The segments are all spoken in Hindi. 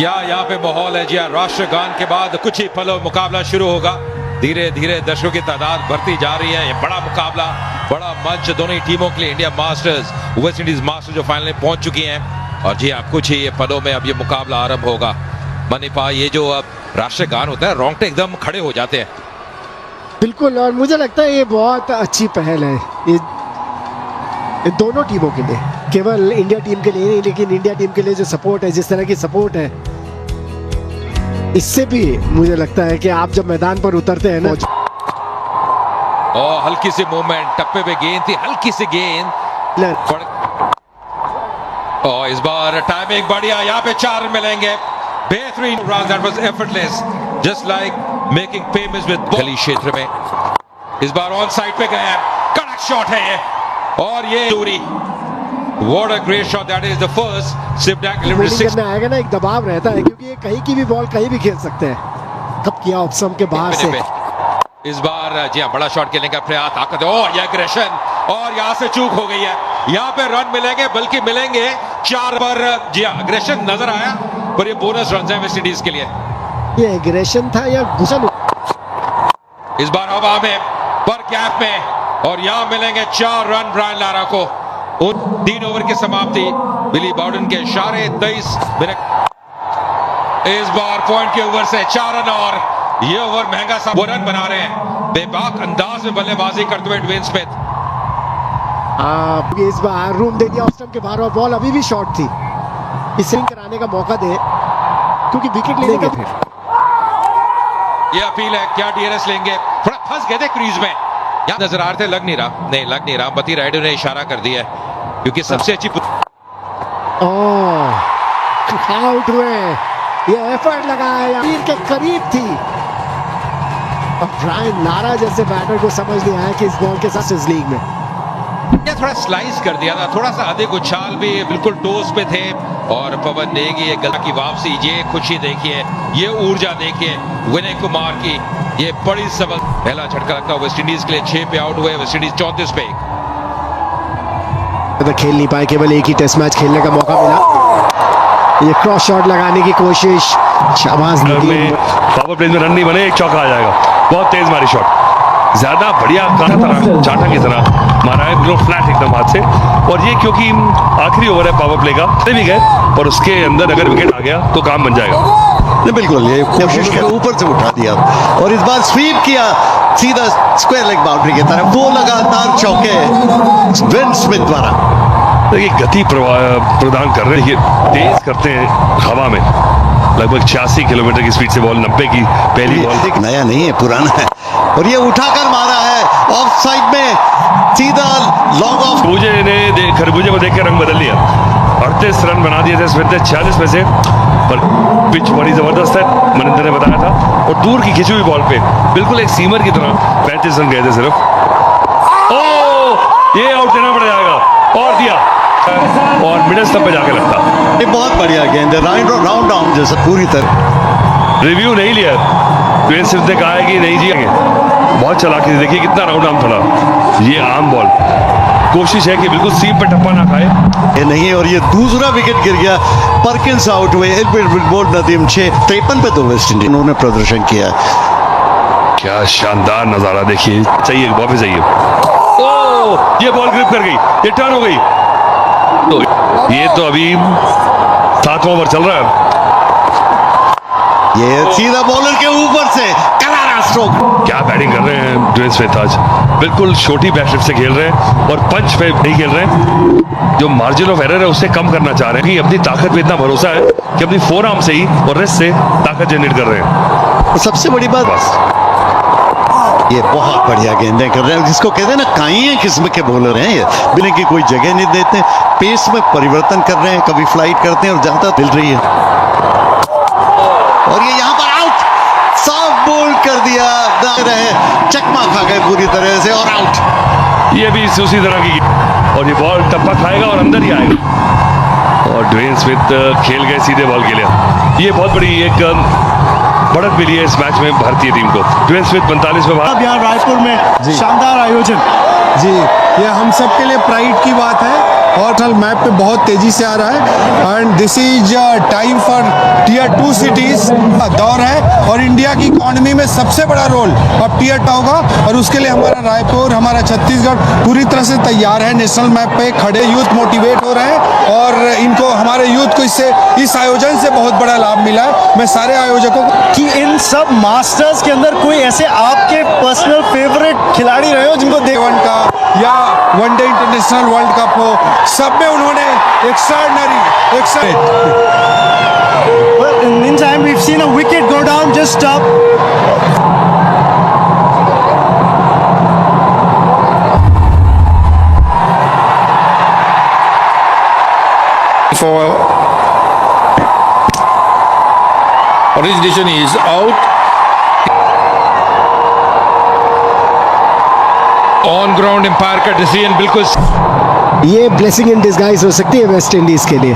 क्या यहाँ पे माहौल है जी। राष्ट्रगान के बाद कुछ ही पलों मुकाबला शुरू होगा। धीरे धीरे दर्शकों की तादाद बढ़ती जा रही है। ये बड़ा मुकाबला, बड़ा मंच दोनों ही टीमों के लिए। India masters, West Indies masters जो फाइनल में पहुंच चुकी हैं। और जी आप कुछ ही ये पलों में अब ये मुकाबला आरंभ होगा। मनीपा, ये जो अब राष्ट्रगान होता है, रोंगटे एकदम खड़े हो जाते हैं। बिल्कुल, और मुझे लगता है ये बहुत अच्छी पहल है ये दोनों टीमों के लिए, केवल इंडिया टीम के लिए नहीं, लेकिन इंडिया टीम के लिए जो सपोर्ट है, जिस तरह की सपोर्ट है, इससे भी मुझे लगता है कि आप जब मैदान पर उतरते हैं ना। और हल्की सी मूवमेंट, टप्पे पे गेंद थी, हल्की सी गेंद। और इस बार टाइमिंग बढ़िया, यहाँ पे 4 मिलेंगे। बेहतरीन run, that was effortless, just like making payments with गली क्षेत्र में। इस बार ऑन साइड पे गया, कड़क शॉट है ये, और ये दूरी। What a great shot that is, the first Sibnak delivered 6 में आएगा ना, एक दबाव रहता है क्योंकि ये कहीं की भी बॉल कहीं भी खेल सकते हैं। कब किया ऑप्शन के बाहर से। इस बार जी हाँ, बड़ा शॉट खेलने का प्रयास, ताकत, और ये एग्रेशन, और यहाँ से चूक हो गई है। यहाँ पे रन मिलेंगे, बल्कि मिलेंगे 4 पर। जी हाँ, एग्रेशन नजर आया, पर ये बोनस रन है वेस्ट इंडीज के लिए। ये एग्रेशन था या घुसन? इस बार हवा में, पर गैप में, और यहाँ मिलेंगे 4 रन ब्रायन लारा को। 3 ओवर की समाप्ति, बिली बाउडन के इशारे 23 मिनट। इस बार पॉइंट के ओवर से 4 रन, और ये ओवर महंगा सा रन बना रहे हैं। बेबाक अंदाज में बल्लेबाजी करते हुए ड्वेन स्मिथ। इस बार रूम दे दिया ऑस्टम के बाहर, और बॉल अभी भी शॉर्ट थी। इसे कराने का मौका दे, क्योंकि विकेट लेंगे फिर। ये अपील है, क्या डीआरएस लेंगे? थोड़ा फंस गए थे क्रीज में, यहाँ नजर आ रहे थे, लग नहीं रहा। नहीं, लग नहीं रहा। बती राइडर ने इशारा कर दिया है, क्योंकि सबसे अच्छी आउट हुए। ये एफर्ट लगाया, तीर के करीब थी, और ब्रायन लारा जैसे बैटर को समझ नहीं आया कि इस बॉल के साथ इस लीग में ये थोड़ा स्लाइस कर दिया था, थोड़ा सा अधिक उछाल भी, बिल्कुल टोस पे थे। और पवन नेगी ये गला की वापसी, ये खुशी देखिए, ये ऊर्जा देखिए विनय कुमार की। ये बड़ी सबक, पहला झटका लगता है वेस्ट इंडीज के लिए। 6 पे आउट हुए वेस्ट इंडीज, 34 पे। खेल नहीं पाए, केवल एक ही टेस्ट मैच खेलने का मौका मिला। ये क्रॉस शॉट लगाने की कोशिश, शाबाश। पावर प्ले में रन नहीं बने, एक चौका आ जाएगा। बहुत तेज मारी शॉट, ज्यादा बढ़िया चाटा की तरह मारा है, बिल्कुल फ्लैट एकदम हाथ से। और ये क्योंकि आखिरी ओवर है पावर प्ले का, भी गए, और उसके अंदर अगर विकेट आ गया तो काम बन जाएगा। नहीं, बिल्कुल, ये कोशिश के ऊपर से उठा दिया, और इस बार स्वीप किया सीधा स्क्वायर लेग बाउंड्री की तरफ। वो लगातार चौके ड्वेन स्मिथ द्वारा। देखिए गति प्रदान कर रहे हैं, ये तेज करते हैं हवा में, लगभग 86 किलोमीटर की स्पीड से बॉल, 90 की पहली बॉल। नया नहीं है, पुराना है, और ये उठाकर मारा है ऑफ साइड में, सीधा लॉन्ग ऑफ। खरबूजे को देख के रंग बदल लिया। 38 रन बना दिए थे स्मिथ ने 46 में से, पर पिच बड़ी जबरदस्त है, मनिंदर ने बताया था। और दूर की खिंची हुई बॉल पे बिल्कुल एक सीमर की तरह 35 रन गए थे सिर्फ। ये आउट देना पड़ जाएगा, और दिया, और मिडल स्टंप पे जाके लगता। ये बहुत बढ़िया गेंद है, राउंड डाउन जैसा पूरी तरह। रिव्यू नहीं लिया, ड्वेन स्मिथ ने कहा है कि नहीं जी, बहुत चालाकी थी। देखिए कितना राउंड आर्म था, ये आम बॉल। कोशिश है कि बिल्कुल सीम पे टप्पा ना खाए। ये नहीं है, और ये दूसरा विकेट गिर गया। परकिंस आउट हुए, बोल्ड नदीम 6-53 पे तो वेस्ट इंडीज उन्होंने प्रदर्शन किया। क्या शानदार नजारा देखिए, चाहिए वापस चाहिए। ये बॉल ग्रिप कर गई, ये टर्न हो गई। तो ये तो अभी 7वां ओवर चल रहा है। ये सीधा बॉलर के ऊपर से करारा स्ट्रोक। क्या बैटिंग कर रहे हैं ड्वेन स्मिथ आज, बिल्कुल छोटी बैटलिप से खेल रहे हैं, और पंच पे नहीं खेल रहे हैं। जो मार्जिन ऑफ एरर है उसे कम करना चाह रहे हैं, कि अपनी ताकत पे इतना भरोसा है कि अपनी फोर आर्म से ही और रिस्ट से ताकत जनरेट कर रहे हैं। सबसे बड़ी बात, बस ये बहुत बढ़िया गेंदें कर रहे हैं, जिसको कहते हैं ना, काइए किस्म के बॉलर हैं ये, बिना की कोई जगह नहीं देते, पेस में परिवर्तन कर रहे हैं, कभी फ्लाइट करते हैं और ज्यादा मिल रही है। और ये यहाँ पर आउट, सॉफ्ट बोल्ड कर दिया, रहे चकमा खा गए पूरी तरह से, और आउट। ये भी उसी तरह की, और ये बॉल टप्पा खाएगा और अंदर ही आएगा। और ड्वेन स्मिथ खेल गए सीधे बॉल के लिए। ये बहुत बड़ी एक बढ़त मिली है इस मैच में भारतीय टीम को। ड्वेन स्मिथ 45 में अब यहाँ रायपुर में शानदार आयोजन। जी, ये हम सब के लिए प्राइड की बात है और मैप पे बहुत तेजी से आ रहा है and this is time for tier 2 cities दौर है और इंडिया की इकोनॉमी में सबसे बड़ा रोल अब टियर 2 होगा और उसके लिए हमारा रायपुर, हमारा छत्तीसगढ़ पूरी तरह से तैयार है। नेशनल मैप पे खड़े यूथ मोटिवेट हो रहे हैं और इनको, हमारे यूथ को इस आयोजन से बहुत बड़ा लाभ मिला है। मैं सारे आयोजकों को कि इन सब मास्टर्स के अंदर कोई ऐसे आपके पर्सनल फेवरेट खिलाड़ी रहे हो जिनको वन का या वनडे इंटरनेशनल वर्ल्ड कप हो, सब में उन्होंने extraordinary Well, in the meantime, we've seen a wicket go down just up. For origination is out. On ground umpire का डिसीजन बिल्कुल ये ब्लेसिंग इन डिस्गाइज हो सकती है वेस्ट इंडीज के लिए।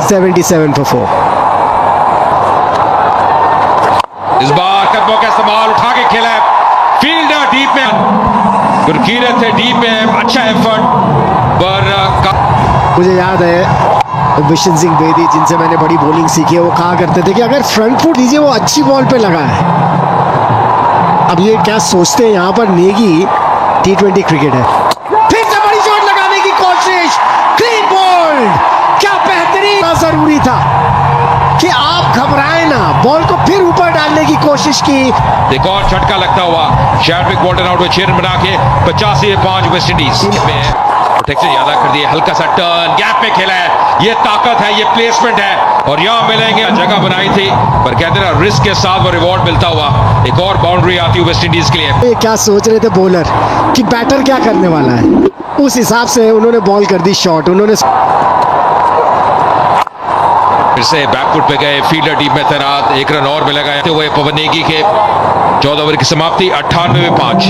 77 for 4। इस बार कदमों का इस्तेमाल उठा के खेला है, फील्डर डीप में, गुरकीरत थे डीप में, अच्छा एफर्ट पर मुझे याद है बिशन सिंह बेदी, जिनसे मैंने बड़ी बॉलिंग सीखी है, वो कहा करते थे कि अगर फ्रंट फुट दीजिए वो अच्छी बॉल पे लगा है। अब ये क्या सोचते हैं यहाँ पर, नेगी T20 क्रिकेट है, फिर से बड़ी शॉट लगाने की कोशिश, क्लीन बोल्ड। क्या बेहतरीन, जरूरी था कि आप घबराएं ना, बॉल को फिर ऊपर डालने की कोशिश की। एक और झटका लगता हुआ शैडविक बोल्टन आउट में 6 रन बना के 85 वेस्ट इंडीज में प्रोटेक्शन ज्यादा कर दिए, हल्का सा टर्न गैप में खेला है, ये ताकत है, ये प्लेसमेंट है और यहाँ मिलेंगे, जगह बनाई थी पर कहते हैं रिस्क के साथ वो रिवॉर्ड मिलता हुआ। एक और बाउंड्री आती है वेस्ट इंडीज के लिए। ये क्या सोच रहे थे बॉलर कि बैटर क्या करने वाला है, उस हिसाब से उन्होंने बॉल कर दी शॉट। उन्होंने फिर से बैकफुट पे गए, फील्डर डीप में तैनात, 1 रन और मिला गया हुए पवन नेगी के 14 ओवर की समाप्ति 98 में 5।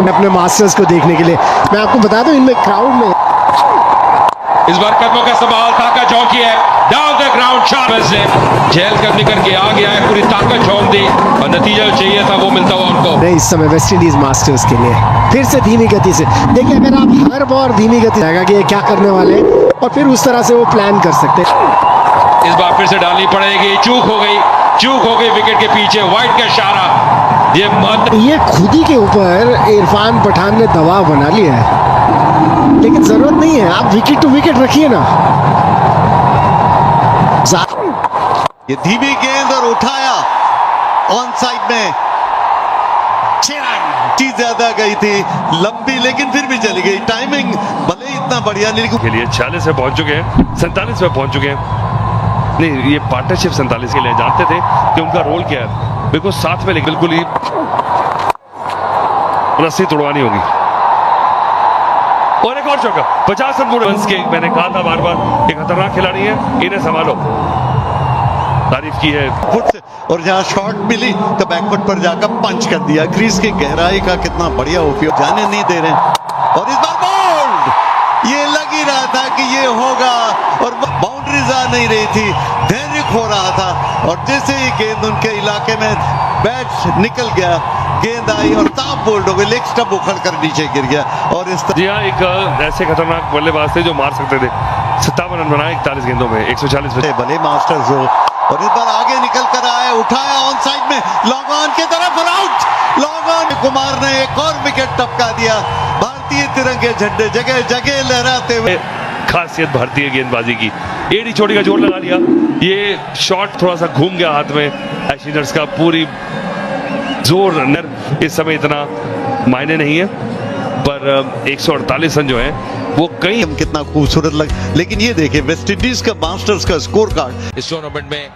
अपने मास्टर्स को देखने के लिए मैं आपको बता दूं, इनमें क्राउड में इस बार कदमों का सवाल ताकत झोंकी है, डाउन द ग्राउंड शॉट से जेल कर निकल के आ गया है, पूरी ताकत झोंक दी और नतीजा जो चाहिए था वो मिलता हुआ उनको। नहीं, इस समय वेस्ट इंडीज मास्टर्स के लिए फिर से धीमी गति से देखिए, अगर आप हर बार धीमी गति जाएगा कि ये क्या करने वाले हैं और फिर उस तरह से वो प्लान कर सकते हैं। इस बार फिर से डालनी पड़ेगी, चूक हो गई विकेट के पीछे, वाइट का इशारा, ये खुद ही के ऊपर इरफान पठान ने दबाव बना लिया है, लेकिन जरूरत नहीं है, आप विकेट टू विकेट रखिए ना। ये धीमी गेंद और उठाया ऑन साइड में, 6 रन ज्यादा गई थी लंबी, लेकिन फिर भी चली गई। टाइमिंग भले ही इतना बढ़िया नहीं, के लिए 46 में पहुंच चुके हैं, 47 में पहुंच चुके हैं। नहीं, ये पार्टनरशिप 47 के लिए जानते थे कि उनका रोल क्या है, बिल्कुल साथ में, लेकिन बिल्कुल ही रस्सी तोड़वानी होगी। और एक और चौका, 50 रन के, मैंने कहा था बार बार ये खतरनाक खिलाड़ी है, इन्हें संभालो, तारीफ की है। फुट से, और जहां शॉट मिली तो बैकफुट पर जाकर पंच कर दिया। क्रीज की गहराई का कितना बढ़िया उपयोग, जाने नहीं दे रहे। और इस बार बोल्ड, ये लग ही रहा था कि ये होगा और बाउंड्रीज आ नहीं रही थी, धैर्य खो रहा था और जैसे ही गेंद उनके इलाके में बैट निकल गया, गेंद आई और ताप बोल्ड हो गई, लेग स्टंप उखड़ कर नीचे गिर गया। और इस जी हाँ, एक ऐसे खतरनाक बल्लेबाज थे जो मार सकते थे। 57 रन बनाए 41 गेंदों में, 140 भले मास्टर्स हो। और इस बार आगे निकल कर आया, उठाया ऑन साइड में, लॉन्ग ऑन की तरफ और आउट। लॉन्ग ऑन, कुमार ने एक और विकेट टपका दिया। भारतीय तिरंगे झंडे जगह जगह लहराते हुए। खासियत भारतीय गेंदबाजी की, एड़ी चोटी का जोर लगा लिया, ये शॉट थोड़ा सा घूम गया हाथ में एशिनर्स का, पूरी जोर नर इस समय इतना मायने नहीं है, पर 148 रन जो है वो कई कितना खूबसूरत लग। लेकिन ये देखिए वेस्ट इंडीज का मास्टर्स का स्कोर कार्ड, इस टूर्नामेंट में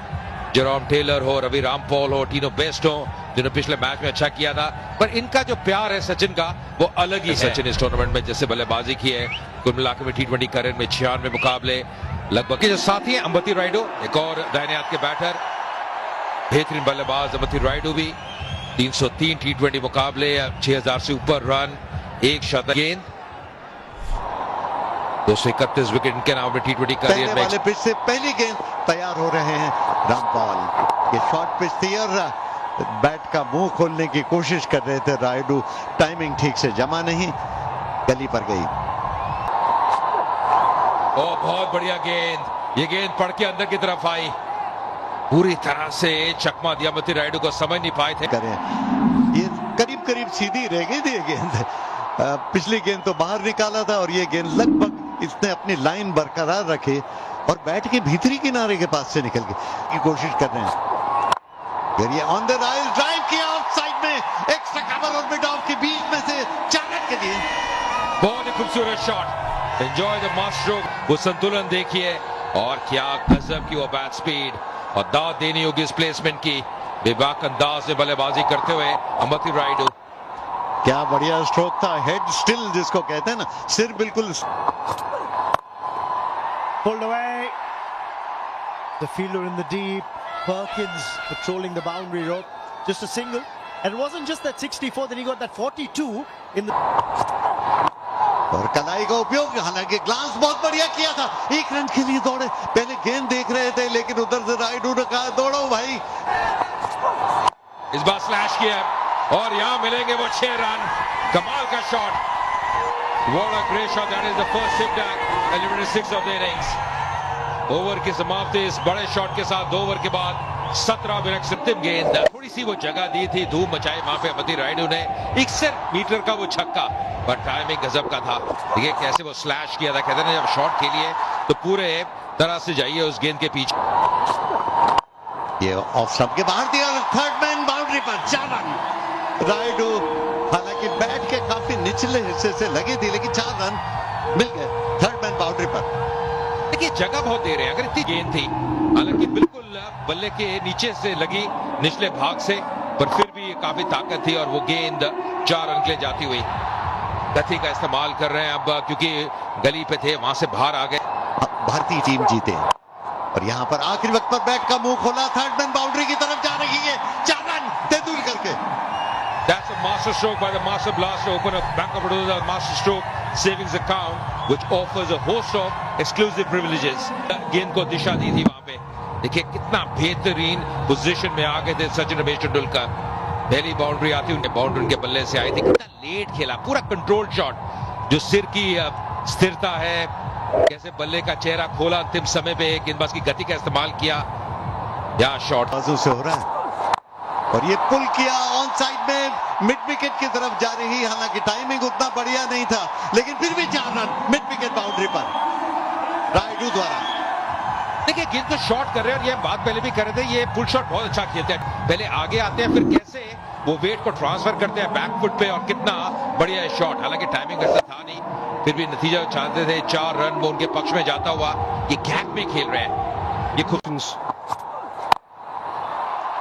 जेरोम टेलर हो, रवि रामपॉल हो, टीनो बेस्ट हो, जिन्होंने पिछले मैच में अच्छा किया था, पर इनका जो प्यार है सचिन का वो अलग ही है। सचिन इस टूर्नामेंट में जैसे बल्लेबाजी की है, कुल मिलाकर में T20 करियर में 96 मुकाबले लगभग के जो साथी हैं अंबती रायडू, एक और दाहिने हाथ के बैटर, बेहतरीन बल्लेबाज अंबती रायडू भी, 303 T20 मुकाबले, 6000 से ऊपर रन, 1 शतक, गेंद 231 विकेट इनके नाम में T20 करियर में। वाले पिच से पहली गेंद तैयार हो रहे हैं रामपाल। ये शॉर्ट पिच थी और बैट का मुंह खोलने की कोशिश कर रहे थे रायडू, टाइमिंग ठीक से जमा नहीं, गली पर गई। ओ बहुत बढ़िया गेंद, ये गेंद पड़ के अंदर की तरफ आई, पूरी तरह से चकमा दिया अमती रायडू को, समझ नहीं पाए थे। करें ये करीब करीब सीधी रह गई थी ये गेंद। पिछली गेंद तो बाहर निकाला था और ये गेंद लगभग इसने अपनी लाइन बरकरार रखे और बैट के भीतरी किनारे के पास से निकल गई की कोशिश कर रहे हैं। ये ऑन द राइल ड्राइव किया ऑफ साइड में, एक्स्ट्रा कवर और मिड ऑफ के बीच में से 4 रन के लिए। बहुत ही खूबसूरत shot, enjoy the master stroke, वो संतुलन देखिए और क्या गजब की वो बैट स्पीड, और दाद देनी होगी इस प्लेसमेंट की, बेबाक अंदाज में बल्लेबाजी करते हुए अमती रायडू। क्या बढ़िया स्ट्रोक था, हेड स्टिल जिसको कहते हैं ना, सिर बिल्कुल। Pulled away. The fielder in the deep. Perkins patrolling the boundary rope. Just a single. And it wasn't just that 64, then he got that 42 in the... और कलाई का उपयोग, हालांकि ग्लांस बहुत बढ़िया किया था, 1 रन के लिए दौड़े, पहले गेंद देख रहे थे लेकिन उधर से रायडू ने कहा दौड़ो भाई। इस बार स्लैश किया और यहां मिलेंगे वो 6 रन, कमाल का shot, what a great shot, that is the first hit at eliminated 6 of the innings। Over की समाप्ति इस बड़े शॉट के साथ, 2 ओवर के बाद 17 मिनट अंतिम गेंद, थोड़ी सी वो जगह दी थी, धूम मचाई वहां पे अमती रायडू ने, 61 मीटर का वो छक्का, पर टाइमिंग गजब का था। देखिए कैसे वो स्लैश किया था, कहते हैं जब शॉट खेलिए तो पूरे तरह से जाइए उस गेंद के पीछे। ये ऑफ स्टंप के बाहर दिया, थर्ड मैन बाउंड्री पर 4 रन। रायडू हालांकि बैट के काफी निचले हिस्से से लगी थी लेकिन 4 रन मिल गए थर्ड मैन बाउंड्री पर। देखिए जगह बहुत दे रहे हैं, अगर इतनी गेंद थी, हालांकि बिल्कुल बल्ले के नीचे से लगी, निचले भाग से, पर फिर भी काफी ताकत थी और वो गेंद 4 रन के लिए जाती हुई। गति का इस्तेमाल कर रहे हैं अब, क्योंकि गली पे थे, वहां से बाहर आ गए। भारतीय टीम जीते और यहाँ पर आखिरी वक्त पर बैट का मुंह खोला, थर्ड मैन बाउंड्री की तरफ जा रही है, 4 रन तेंदुलकर के। That's a master stroke by the master blaster, open up Bank of Baroda master stroke savings account, which offers a host of exclusive privileges। गेंद को दिशा दी थी वहां पे, देखिए कितना बेहतरीन पोजीशन में आ गए थे सचिन रमेश तेंदुलकर। पहली बाउंड्री आती उनके बाउंड्री उनके बल्ले से आई थी, कितना लेट खेला, पूरा कंट्रोल शॉट, जो सिर की स्थिरता है, कैसे बल्ले का चेहरा खोला अंतिम समय पे, गेंदबाज की गति का इस्तेमाल किया, या शॉट बाजू से हो रहा है और ये पुल किया ऑन साइड में, मिड विकेट की तरफ जा रही, हालांकि टाइमिंग उतना बढ़िया नहीं था लेकिन फिर भी 4 रन मिड विकेट बाउंड्री पर रायडू द्वारा। देखिए गेंद को शॉट कर रहे हैं और ये बात पहले भी कर रहे थे, ये पुल शॉट बहुत अच्छा खेलते हैं, पहले आगे आते हैं फिर कैसे वो वेट को ट्रांसफर करते हैं बैक फुट पे, और कितना बढ़िया शॉट, हालांकि टाइमिंग ऐसा था नहीं, फिर भी नतीजा चाहते थे, 4 रन वो उनके पक्ष में जाता हुआ, ये गैप में खेल रहे हैं, ये खूब।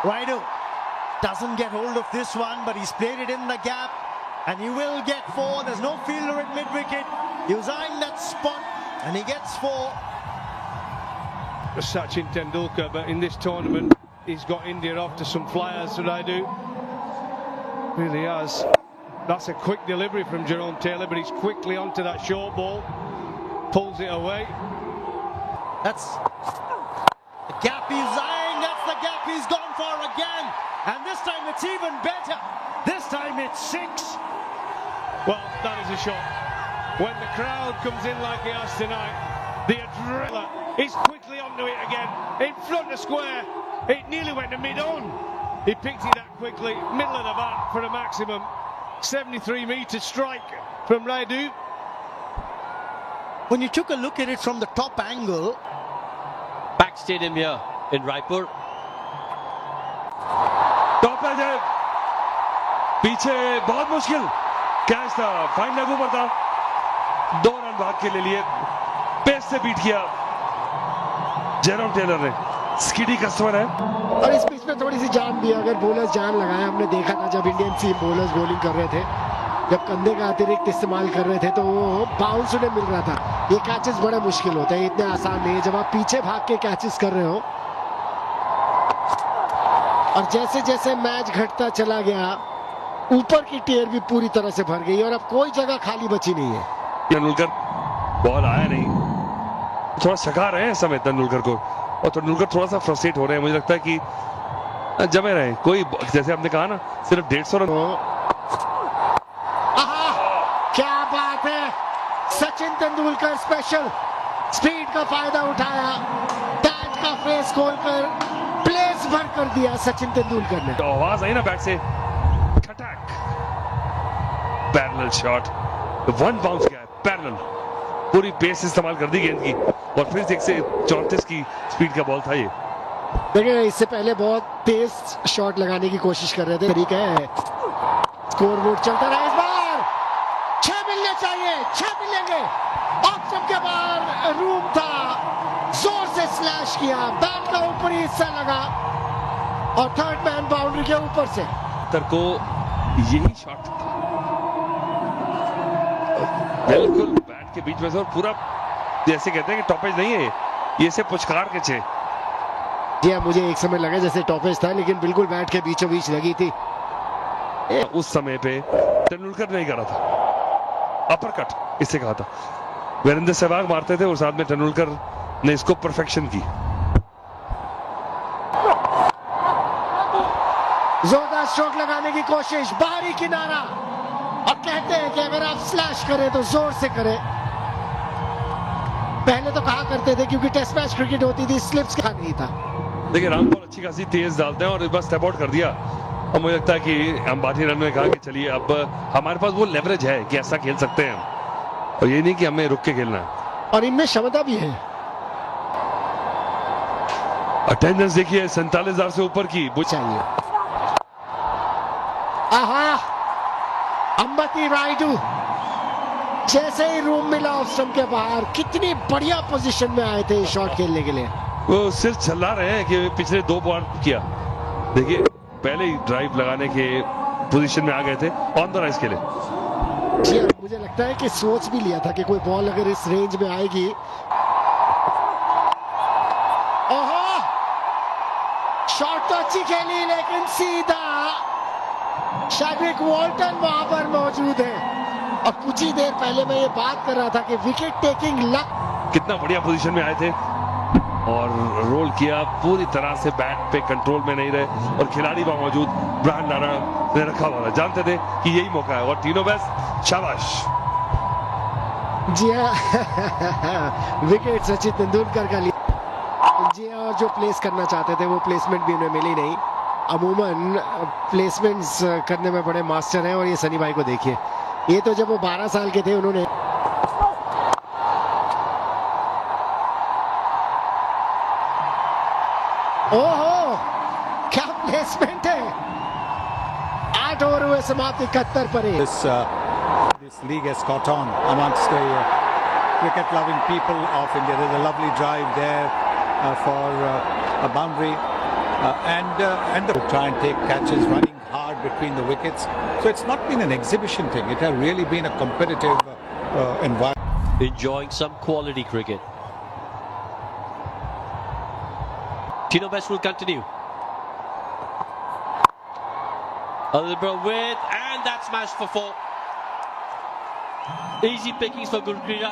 Raidu doesn't get hold of this one, but he's played it in the gap, and he will get 4. There's no fielder at mid-wicket. He was eyeing that spot, and he gets 4. Sachin Tendulkar, but in this tournament, he's got India off to some flyers, Raidu. Really has. That's a quick delivery from Jerome Taylor, but he's quickly onto that short ball, pulls it away. That's the gap he's eyeing. That's the gap he's gone for again. And this time it's even better. This time it's 6. Well, that is a shot. When the crowd comes in like it has tonight, the adrenaline is quickly onto it again. In front of square. It nearly went to mid-on. He picked it up quickly, middle of the bat for a maximum 73-meter strike from Raidu. When you took a look at it from the top angle, Pack Stadium here in Raipur. Top edge है, पीछे बहुत मुश्किल कैच था, फाइन लागू पर था, 2 रन भाग के ले लिए, पेस से बीट किया जेरोम टेलर ने, स्किडी कस्टमर है। और इस पिच में थोड़ी सी जान भी, अगर बॉलर्स जान लगाए, हमने देखा था जब इंडियन सीम बॉलर्स बॉलिंग कर रहे थे, जब कंधे का अतिरिक्त इस्तेमाल कर रहे थे तो वो बाउंस उन्हें मिल रहा था। ये कैचेस बड़े मुश्किल होते हैं, इतने आसान नहीं है जब आप पीछे भाग के कैचेस कर रहे हो। और जैसे जैसे मैच घटता चला गया, ऊपर की टेयर भी पूरी तरह से भर गई और अब कोई जगह खाली बची नहीं है। तेंदुलकर बॉल आया नहीं, थोड़ा सका रहे हैं इस समय तेंदुलकर को, और तेंदुलकर थोड़ा सा फ्रस्ट्रेट हो रहे हैं, मुझे लगता है कि जमे रहे, कोई जैसे आपने कहा ना सिर्फ 150 रन। क्या बात है, सचिन तेंदुलकर स्पेशल स्पीड का फायदा उठाया, बैट का फेस खोलकर प्लेस भर कर दिया सचिन तेंदुलकर ने। तो आवाज आई ना बैट से, खटक, पैरेलल शॉट, वन बाउंस गया, पैरेलल, पूरी पेस इस्तेमाल कर दी गेंद की और फिर 134 की स्पीड का बॉल था ये। देखिए इससे पहले बहुत तेज शॉट लगाने की कोशिश कर रहे थे, तरीका है। स्कोर बोर्ड चलता रहा, इस बार 6 मिलने चाहिए, 6 मिलेंगे। ऑफ स्टंप के बाहर रूम था, जोर से स्लैश किया, बैट का ऊपरी हिस्सा लगा और थर्ड मैन बाउंड्री के ऊपर से। को यही शॉट था, बिल्कुल बैट के बीच में से, और पूरा जैसे कहते हैं कि टॉपेज नहीं है ये, से पुचकार के छे। जी हाँ, मुझे एक समय लगा जैसे टॉपेज था, लेकिन बिल्कुल बैट के बीचों बीच लगी थी। उस समय पे तेंदुलकर नहीं करा था, अपरकट इसे कहा था, वीरेंद्र सहवाग मारते थे और साथ में तेंदुलकर ने इसको परफेक्शन की। जोरदार स्ट्रोक लगाने की कोशिश, बाहरी किनारा, और कहते हैं कि अगर आप स्लैश करें तो जोर से करें। पहले तो कहा करते थे क्योंकि टेस्ट मैच क्रिकेट होती थी, स्लिप्स का नहीं था। देखिए रामपाल अच्छी खासी तेज डालते हैं और इस बार स्टेप आउट कर दिया, और मुझे लगता है कि अंबाती रन में कहा कि चलिए अब हमारे पास वो लेवरेज है कि ऐसा खेल सकते हैं, और ये नहीं कि हमें रुक के खेलना है, और इनमें क्षमता भी है। अटेंडेंस देखिए 47,000 से ऊपर की चाहिए। आहा, अंबती रायडू जैसे ही रूम मिला ऑफ स्टंप के बाहर, कितनी बढ़िया पोजीशन में आए थे शॉट खेलने के लिए। वो सिर्फ चला रहे हैं कि पिछले 2 बॉल किया, देखिए पहले ही ड्राइव लगाने के पोजीशन में आ गए थे ऑन द राइज के लिए। जी हाँ, मुझे लगता है कि सोच भी लिया था कि कोई बॉल अगर इस रेंज में आएगी। ओहो, शॉट तो अच्छी खेली लेकिन सीधा शैड्रिक वॉल्टन वहां पर मौजूद है, और कुछ ही देर पहले मैं ये बात कर रहा था कि विकेट टेकिंग लक। कितना बढ़िया पोजीशन में आए थे और रोल किया, पूरी तरह से बैट पे कंट्रोल में नहीं रहे, और खिलाड़ी वहां मौजूद ब्रायन लारा ने रखा हुआ था, जानते थे कि यही मौका है, और तीनों बेस्ट शाबाश। जी हाँ, विकेट सचिन तेंदुलकर का लिया। जी हाँ, और जो प्लेस करना चाहते थे वो प्लेसमेंट भी उन्हें मिली नहीं। अमूमन प्लेसमेंट्स करने में बड़े मास्टर हैं, और ये सनी भाई को देखिए, ये तो जब वो 12 साल के थे उन्होंने ओहो क्या प्लेसमेंट है। 8 ओवर हुए समाप्त, 71 पर है। This league has caught on amongst the cricket-loving people of India. There's a lovely drive there for a boundary, and they try and take catches, running hard between the wickets. So it's not been an exhibition thing. It has really been a competitive environment. Enjoying some quality cricket. Tino Best will continue. A little bit of width, and that's smashed for 4. Easy pickings for Gurpreet.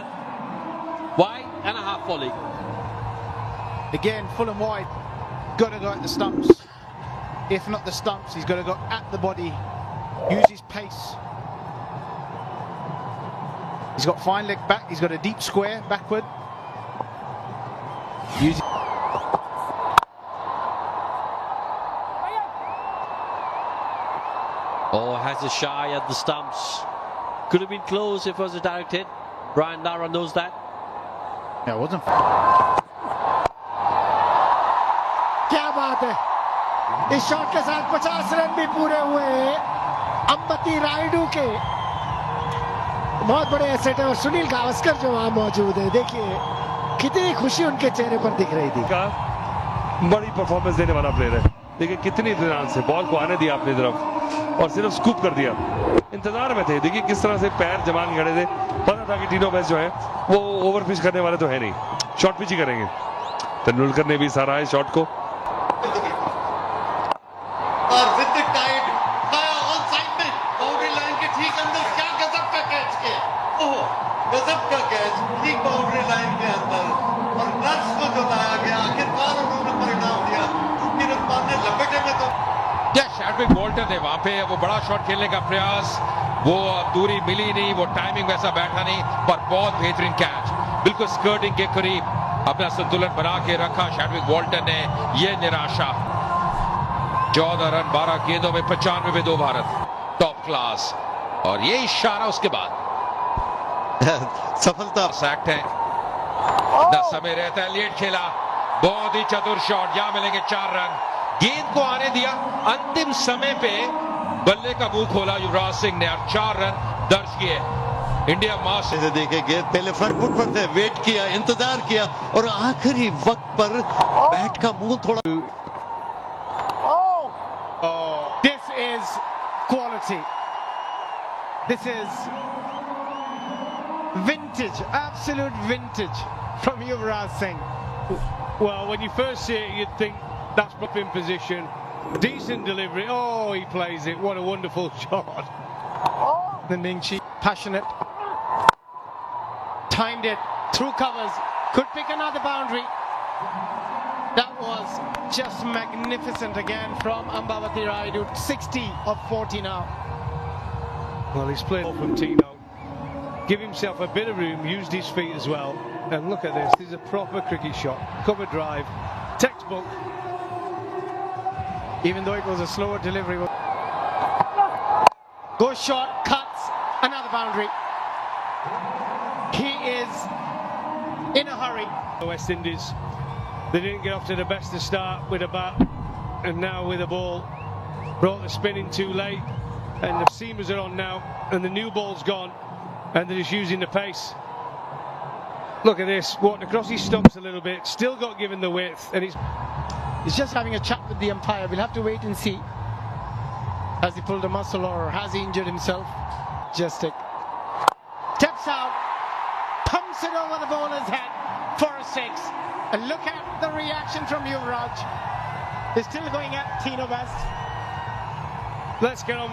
Wide and a half volley. Again, full and wide. Got to go at the stumps. If not the stumps, he's got to go at the body. Use his pace. He's got fine leg back. He's got a deep square backward. Use. Oh, has a shy at the stumps. Could have been close if it was a direct hit. Brian Lara knows that. Yeah, it wasn't. क्या बात है, इस शॉट के साथ 50 रन भी पूरे हुए अंबती रायडू के। बहुत बड़े एसेट है, और सुनील गावस्कर जो वहां मौजूद है, देखिए कितनी खुशी उनके चेहरे पर दिख रही थी। बड़ी परफॉर्मेंस देने वाला प्लेयर है, देखिए कितनी इत्मीनान से बॉल को आने दिया अपनी तरफ और सिर्फ स्कूप कर दिया। इंतजार में थे, देखिए किस तरह से पैर जमा के खड़े थे, पता था कि टीनो बेस्ट जो है वो ओवर पिच करने वाले तो है नहीं, शॉर्ट पिच ही करेंगे। तेंदुलकर ने भी सराहा है शॉट को। और with the tide on side में बाउंड्री लाइन के ठीक अंदर, क्या गजब का कैच किया, ओह गजब का कैच, ठीक बाउंड्री लाइन के अंदर, और रन्स को जो लाया गया, आखिरकार उन्होंने परिणाम दिया। नीरज पाल ने लपेटे में तो क्या शैड्रिक वॉल्टन थे वहां पे, वो बड़ा शॉट खेलने का प्रयास, वो दूरी मिली नहीं, वो टाइमिंग वैसा बैठा नहीं, पर बहुत बेहतरीन कैच। बिल्कुल स्कर्टिंग के करीब अपना संतुलन बना के रखा शैडविक वॉल्टन ने। यह निराशा। 14 रन 12 गेंदों में 95 पे 2 भारत। Top class. और ये इशारा उसके बाद सफलता सैक्ट है। न समय रहता है। लेट खेला, बहुत ही चतुर शॉट। यहां मिलेंगे 4 रन। गेंद को आने दिया, अंतिम समय पे बल्ले का मुंह खोला युवराज सिंह ने और 4 रन दर्ज किए। इंडिया मास देखेंगे, पहले फ्रंट फुट पर थे, वेट किया, इंतजार किया और आखिरी वक्त पर बैट का मुंह थोड़ा। This is quality. This is vintage, absolute vintage from Yuvraj Singh. Well, when you first see it, you'd think that's up in position. Decent delivery. Oh, he plays it. What a wonderful shot. The Ningchi, passionate. Timed it, through covers, could pick another boundary. That was just magnificent again from Ambavati Rayudu. 60 of 40 now. Well, he's played from Tino. Give himself a bit of room, used his feet as well. And look at this. This is a proper cricket shot. Cover drive. Textbook. Even though it was a slower delivery. Goes short, cuts, another boundary. He is in a hurry. The West Indies, they didn't get off to the best of start with a bat, and now with a ball. Brought the spin in too late, and the seamers are on now, and the new ball's gone, and they're just using the pace. Look at this, walking across his stumps a little bit, still got given the width, and He's just having a chat with the umpire. We'll have to wait and see. Has he pulled a muscle or has he injured himself? Just steps out, pumps it over the bowler's head for a 6. And look at the reaction from Yuvraj. He's still going at Tino West. let's get on.